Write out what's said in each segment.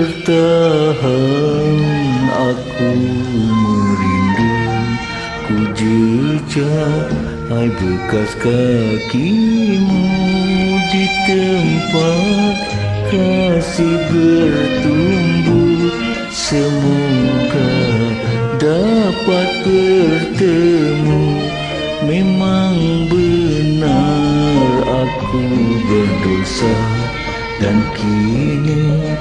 bertahan, aku merindu. Ku jejak bekas kakimu di tempat kasih bertumbuh. Semoga dapat bertemu. Memang benar aku berdosa, dan kini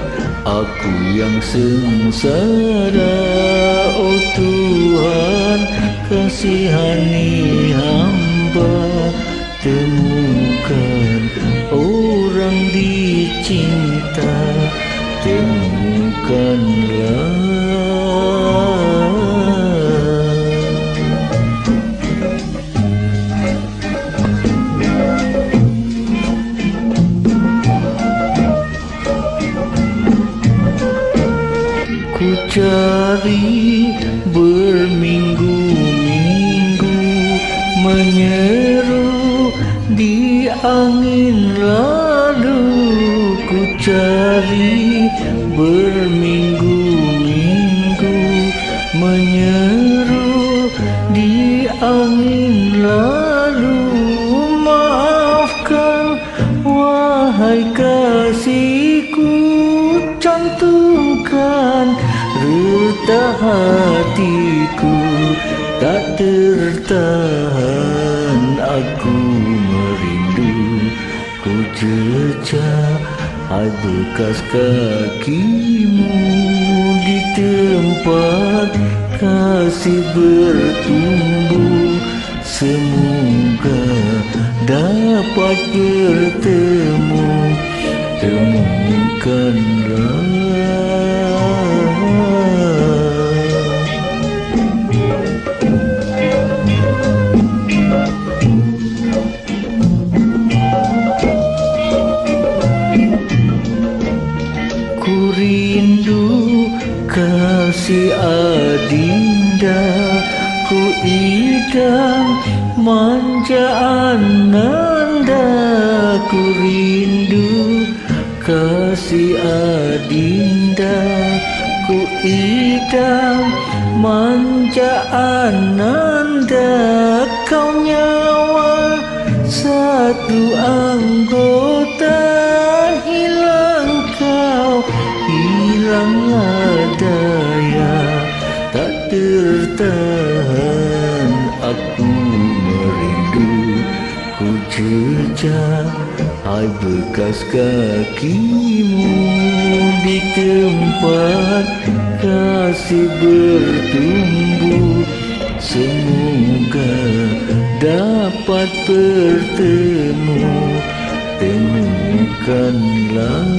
aku yang sengsara. Oh Tuhan, kasihani hamba. Temukan orang dicinta, temukanlah. Ku cari berminggu-minggu, menyeru di angin lalu. Ku cari berminggu-minggu, menyeru di angin lalu. Maafkan wahai kasihku, cantumkan retak hatiku. Tak tertahan aku merindu. Ku jejak bekas kakimu di tempat kasih bertumbuh. Semoga dapat bertemu, temukanlah. Ku rindu kasih adinda, ku idam manja ananda. Ku rindu kasih adinda, ku idam manja ananda. Kau nyawa satu anggota, hilang kau, hilanglah daya. Tak tertahan aku merindu. Ku jejak bekas kakimu di tempat kasih bertumbuh. Semoga dapat bertemu, temukanlah.